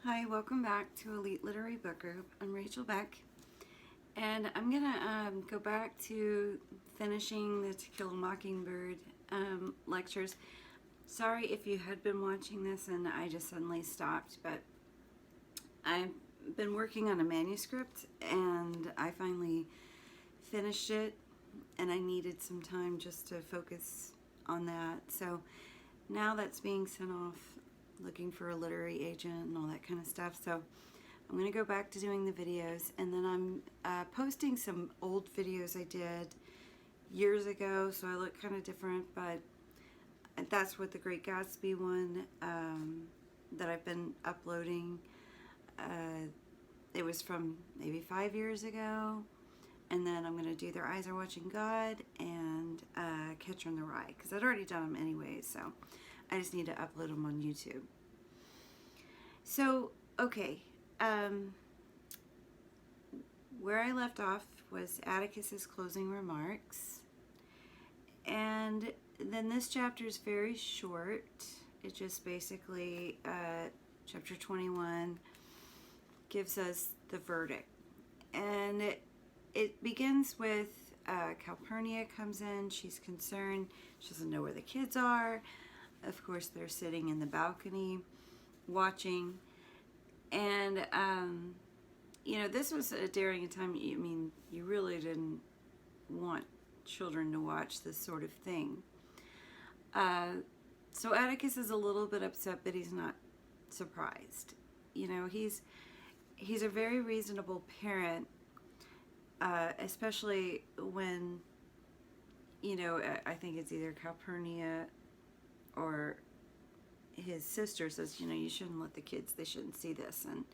Hi, welcome back to Elite Literary Book Group. I'm Rachel Beck, and I'm gonna go back to finishing the To Kill a Mockingbird lectures. Sorry if you had been watching this and I just suddenly stopped, but I've been working on a manuscript and I finally finished it, and I needed some time just to focus on that. So now that's being sent off, looking for a literary agent and all that kind of stuff. So I'm going to go back to doing the videos, and then I'm posting some old videos I did years ago, so I look kind of different, but that's what the Great Gatsby one that I've been uploading. It was from maybe 5 years ago, and then I'm going to do Their Eyes Are Watching God and Catcher in the Rye, because I'd already done them anyway, so I just need to upload them on YouTube. So, okay, where I left off was Atticus's closing remarks, and then this chapter is very short. It just basically, chapter 21 gives us the verdict, and it begins with Calpurnia comes in. She's concerned. She doesn't know where the kids are. Of course, they're sitting in the balcony watching, and you know, this was during a time, I mean, you really didn't want children to watch this sort of thing. So Atticus is a little bit upset, but he's not surprised. You know, he's a very reasonable parent, especially when, you know, I think it's either Calpurnia or his sister says, you know, you shouldn't let the kids, they shouldn't see this. And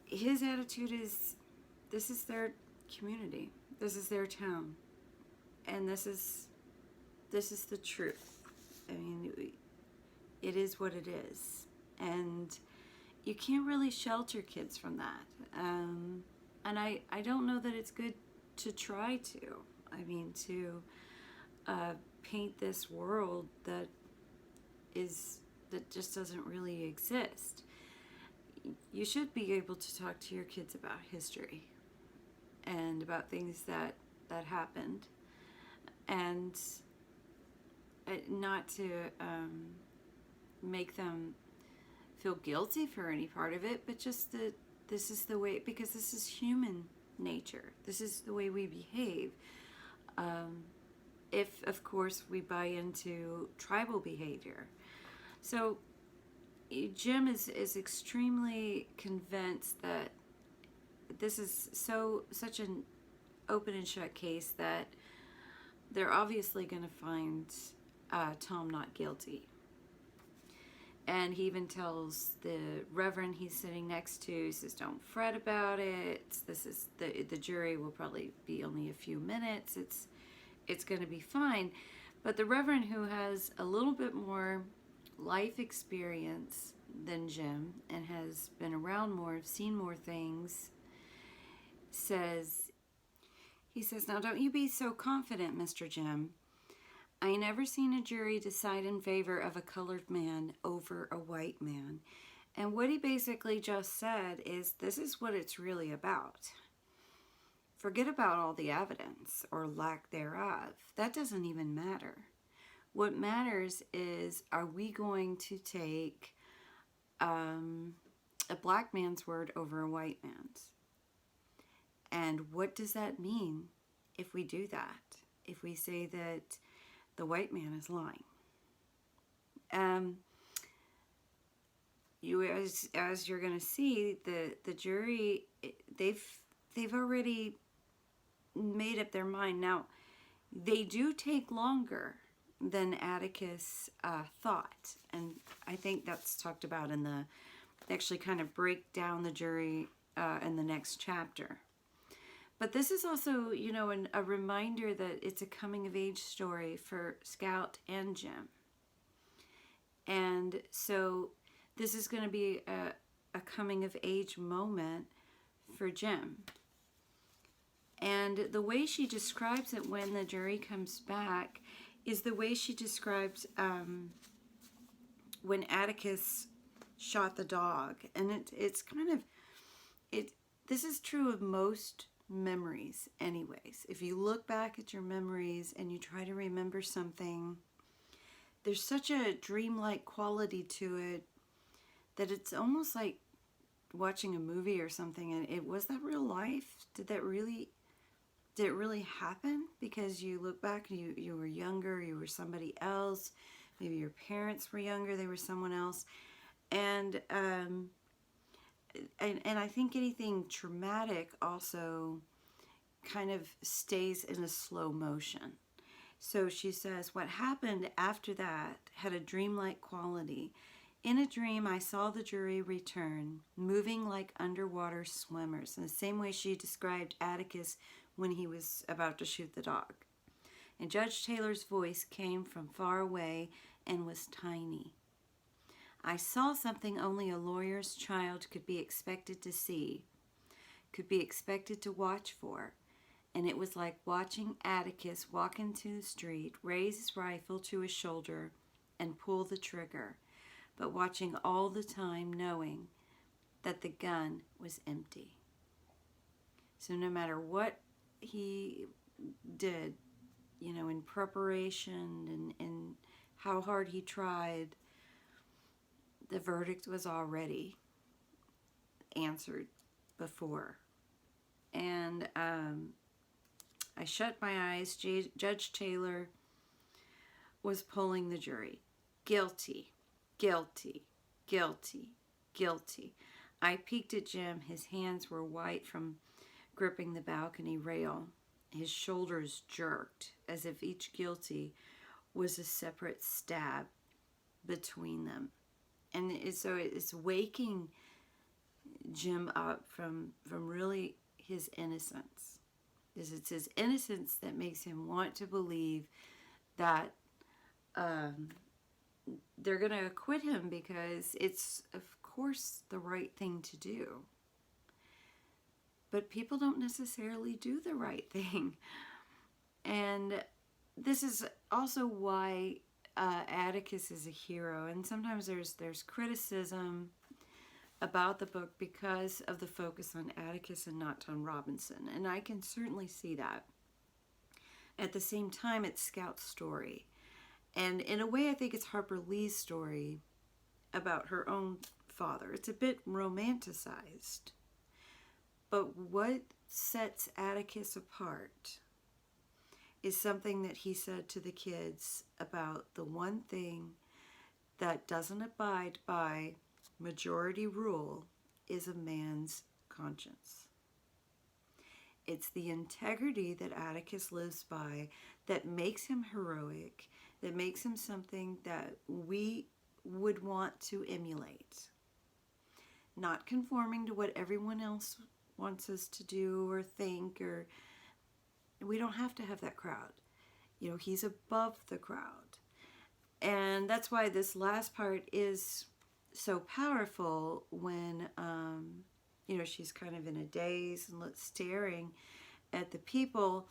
his attitude is, this is their community, this is their town, and this is the truth. I mean, it is what it is, and you can't really shelter kids from that. And I don't know that it's good to try to. I mean, to paint this world that just doesn't really exist. You should be able to talk to your kids about history and about things that happened, and not to make them feel guilty for any part of it, but just that this is the way, because this is human nature. This is the way we behave. If, of course, we buy into tribal behavior. So Jim is extremely convinced that this is such an open and shut case that they're obviously going to find Tom not guilty. And he even tells the reverend he's sitting next to, he says, don't fret about it. This is the jury will probably be only a few minutes. It's going to be fine. But the reverend, who has a little bit more life experience than Jim and has been around more, seen more things, he says, now don't you be so confident, Mr. Jim. I ain't never seen a jury decide in favor of a colored man over a white man. And what he basically just said is, this is what it's really about. Forget about all the evidence or lack thereof. That doesn't even matter. What matters is, are we going to take a black man's word over a white man's? And what does that mean if we do that? If we say that the white man is lying? As you're going to see, the jury, they've already made up their mind. Now, they do take longer than Atticus thought, and I think that's talked about in the, actually kind of break down the jury in the next chapter. But this is also, you know, a reminder that it's a coming-of-age story for Scout and Jim. And so this is going to be a coming-of-age moment for Jim. And the way she describes it when the jury comes back is the way she describes when Atticus shot the dog. And it's kind of, this is true of most memories anyways. If you look back at your memories and you try to remember something, there's such a dreamlike quality to it that it's almost like watching a movie or something. And was that real life? Did it really happen? Because you look back and you were younger, you were somebody else, maybe your parents were younger, they were someone else. And I think anything traumatic also kind of stays in a slow motion. So she says, what happened after that had a dreamlike quality. In a dream, I saw the jury return, moving like underwater swimmers, in the same way she described Atticus when he was about to shoot the dog. And Judge Taylor's voice came from far away and was tiny. I saw something only a lawyer's child could be expected to see, could be expected to watch for. And it was like watching Atticus walk into the street, raise his rifle to his shoulder, and pull the trigger, but watching all the time knowing that the gun was empty. So no matter what he did, in preparation and how hard he tried, the verdict was already answered before. And I shut my eyes. Judge Taylor was polling the jury. Guilty, guilty, guilty, guilty. I peeked at Jim. His hands were white from gripping the balcony rail. His shoulders jerked as if each guilty was a separate stab between them. And so it's waking Jim up from really his innocence. It's his innocence that makes him want to believe that they're going to acquit him, because it's, of course, the right thing to do. But people don't necessarily do the right thing. And this is also why Atticus is a hero. And sometimes there's criticism about the book because of the focus on Atticus and not on Robinson. And I can certainly see that. At the same time, it's Scout's story. And in a way, I think it's Harper Lee's story about her own father. It's a bit romanticized. But what sets Atticus apart is something that he said to the kids about the one thing that doesn't abide by majority rule is a man's conscience. It's the integrity that Atticus lives by that makes him heroic, that makes him something that we would want to emulate. Not conforming to what everyone else wants us to do or think, or we don't have to have that crowd. He's above the crowd. And that's why this last part is so powerful when, she's kind of in a daze and staring at the people.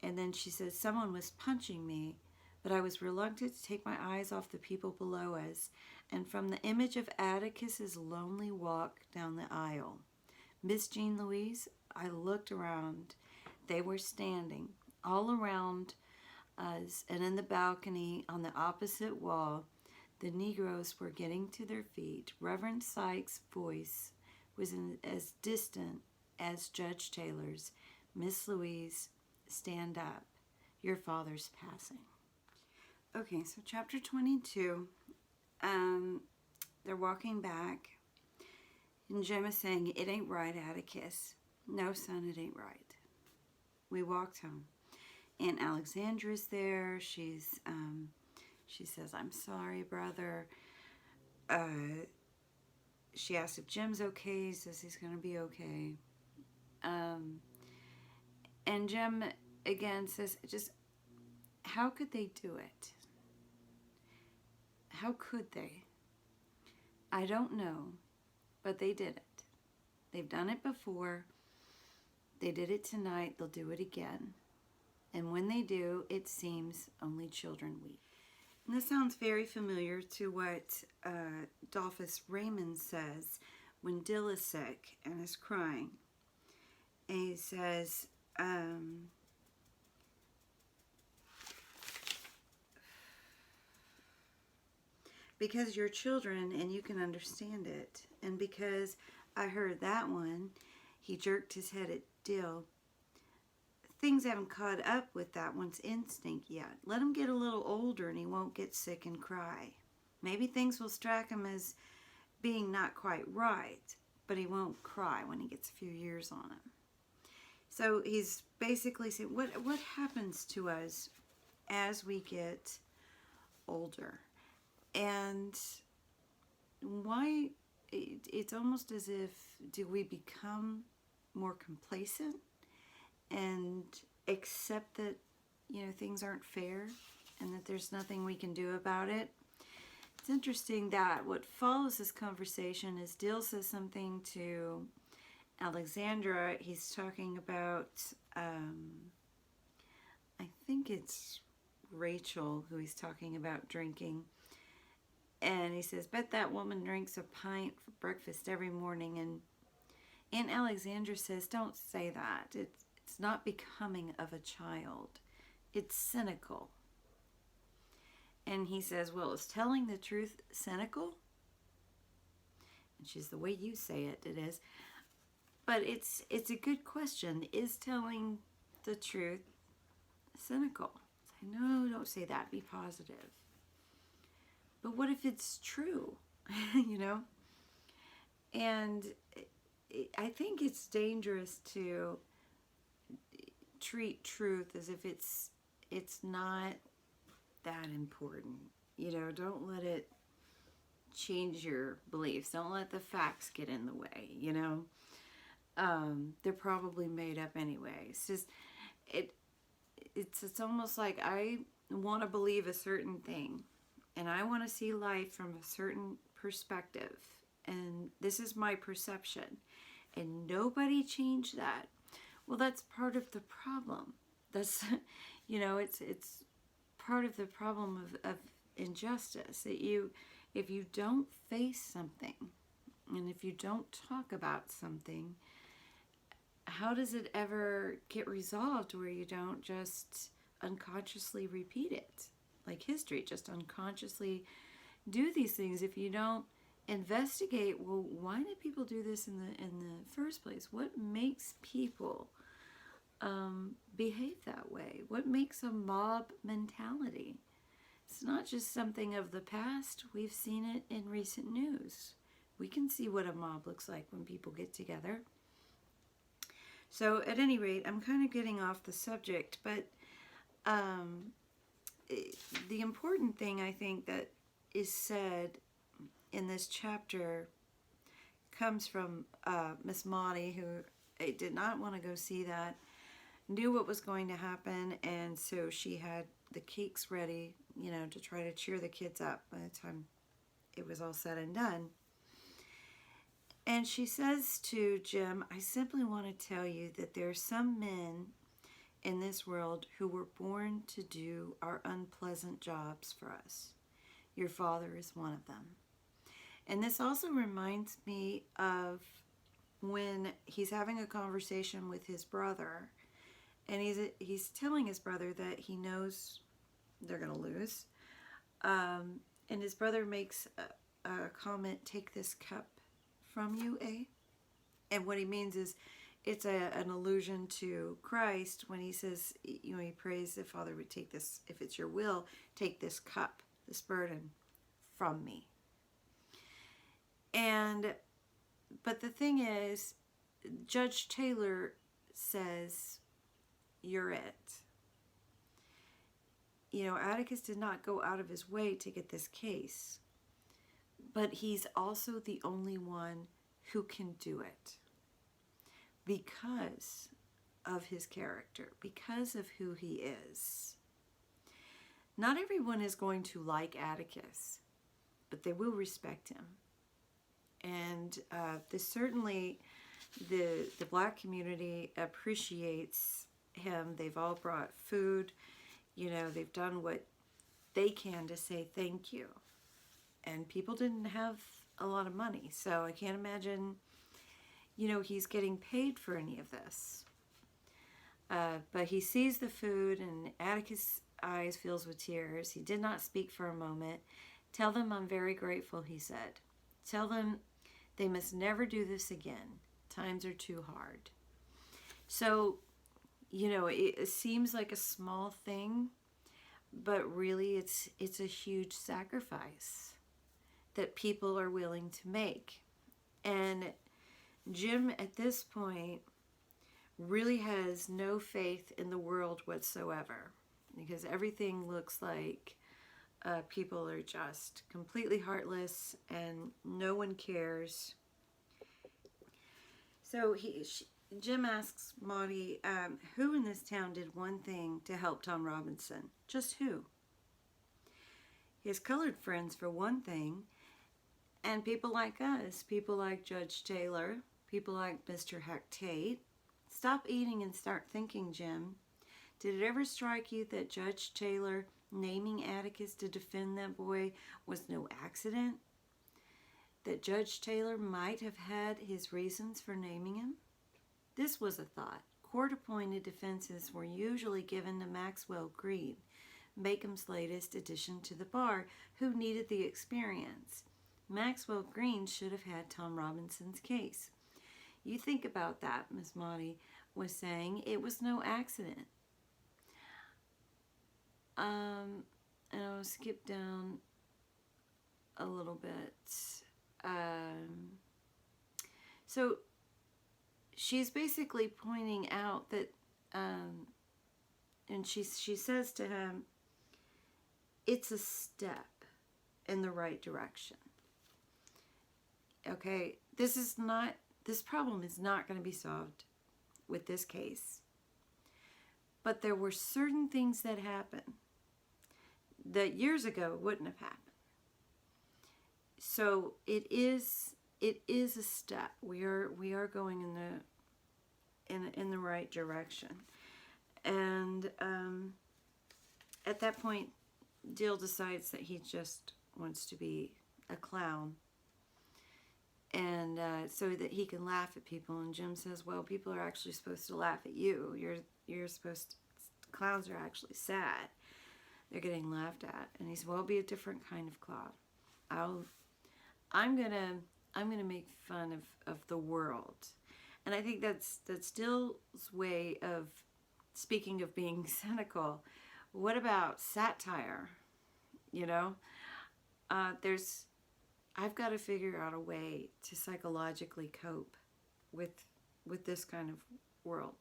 And then she says, someone was punching me, but I was reluctant to take my eyes off the people below us. And from the image of Atticus's lonely walk down the aisle, Miss Jean Louise, I looked around. They were standing all around us, and in the balcony on the opposite wall, the Negroes were getting to their feet. Reverend Sykes' voice was as distant as Judge Taylor's. Miss Louise, stand up. Your father's passing. Okay, so chapter 22. They're walking back, and Jim is saying, it ain't right, Atticus. No, son, it ain't right. We walked home. Aunt Alexandra's there. She says, I'm sorry, brother. She asks if Jim's okay. He says he's going to be okay. And Jim, again, says, just, how could they do it? How could they? I don't know, but they did it. They've done it before. They did it tonight. They'll do it again. And when they do, it seems only children weep. And this sounds very familiar to what Dolphus Raymond says when Dill is sick and is crying. And he says, because you're children and you can understand it, and because I heard that one, he jerked his head at Dill. Things haven't caught up with that one's instinct yet. Let him get a little older and he won't get sick and cry. Maybe things will strike him as being not quite right, but he won't cry when he gets a few years on him. So he's basically saying, what happens to us as we get older? And why, it's almost as if, do we become more complacent and accept that, you know, things aren't fair and that there's nothing we can do about it? It's interesting that what follows this conversation is Dill says something to Alexandra. He's talking about, I think it's Rachel who he's talking about drinking. And he says, bet that woman drinks a pint for breakfast every morning. And Aunt Alexandra says, don't say that. It's not becoming of a child. It's cynical. And he says, well, is telling the truth cynical? And she's, the way you say it, it is. But it's a good question. Is telling the truth cynical? Say, no, don't say that. Be positive. But what if it's true? You know? And I think it's dangerous to treat truth as if it's not that important. You know, don't let it change your beliefs. Don't let the facts get in the way, you know? They're probably made up anyway. It's just, it's almost like I want to believe a certain thing. And I want to see life from a certain perspective. And this is my perception. And nobody changed that. Well, that's part of the problem. That's, you know, it's part of the problem of injustice. That if you don't face something, and if you don't talk about something, how does it ever get resolved where you don't just unconsciously repeat it? Like history, just unconsciously do these things. If you don't investigate, well, why did people do this in the first place? What makes people behave that way? What makes a mob mentality? It's not just something of the past. We've seen it in recent news. We can see what a mob looks like when people get together. So at any rate, I'm kind of getting off the subject, but the important thing I think that is said in this chapter comes from Miss Maudie, who did not want to go see that, knew what was going to happen, and so she had the cakes ready, you know, to try to cheer the kids up by the time it was all said and done. And she says to Jim, I simply want to tell you that there are some men in this world who were born to do our unpleasant jobs for us. Your father is one of them. And this also reminds me of when he's having a conversation with his brother, and he's telling his brother that he knows they're going to lose. And his brother makes a comment, take this cup from you, eh? And what he means is, it's an allusion to Christ when he says, you know, he prays the Father would take this, if it's your will, take this cup, this burden from me. But the thing is, Judge Taylor says, you're it. You know, Atticus did not go out of his way to get this case, but he's also the only one who can do it. Because of his character, because of who he is. Not everyone is going to like Atticus, but they will respect him. And certainly the black community appreciates him. They've all brought food. You know, they've done what they can to say thank you. And people didn't have a lot of money, so I can't imagine, he's getting paid for any of this. But he sees the food, and Atticus' eyes fills with tears. He did not speak for a moment. Tell them I'm very grateful, he said. Tell them they must never do this again. Times are too hard. So, it seems like a small thing, but really it's a huge sacrifice that people are willing to make. And Jim, at this point, really has no faith in the world whatsoever, because everything looks like people are just completely heartless and no one cares. So Jim asks Maudie, who in this town did one thing to help Tom Robinson? Just who? His colored friends, for one thing, and people like us, people like Judge Taylor, people like Mr. Hack Tate. Stop eating and start thinking, Jim. Did it ever strike you that Judge Taylor naming Atticus to defend that boy was no accident? That Judge Taylor might have had his reasons for naming him? This was a thought. Court-appointed defenses were usually given to Maxwell Green, Bacon's latest addition to the bar, who needed the experience. Maxwell Green should have had Tom Robinson's case. You think about that, Miss Maudie was saying. It was no accident. And I'll skip down a little bit. So she's basically pointing out that, and she says to him, it's a step in the right direction. Okay, this problem is not going to be solved with this case. But there were certain things that happened that years ago wouldn't have happened. So it is a step. We are going in the right direction. And at that point, Dill decides that he just wants to be a clown, and so that he can laugh at people. And Jim says, well, people are actually supposed to laugh at you. You're supposed to, clowns are actually sad. They're getting laughed at. And he says, well, I'll be a different kind of clown. I'm gonna make fun of the world. And I think that's Dill's way of speaking of being cynical. What about satire? I've got to figure out a way to psychologically cope with this kind of world.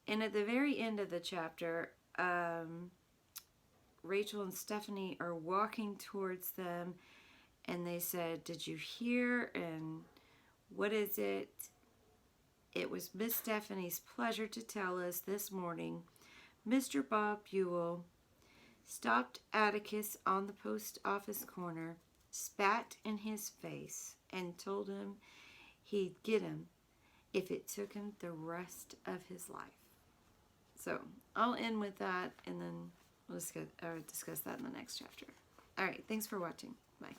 And at the very end of the chapter, Rachel and Stephanie are walking towards them, and they said, did you hear? And what is it? It was Miss Stephanie's pleasure to tell us this morning Mr. Bob Buell stopped Atticus on the post office corner, spat in his face, and told him he'd get him if it took him the rest of his life. So I'll end with that, and then we'll discuss that in the next chapter. All right, thanks for watching. Bye.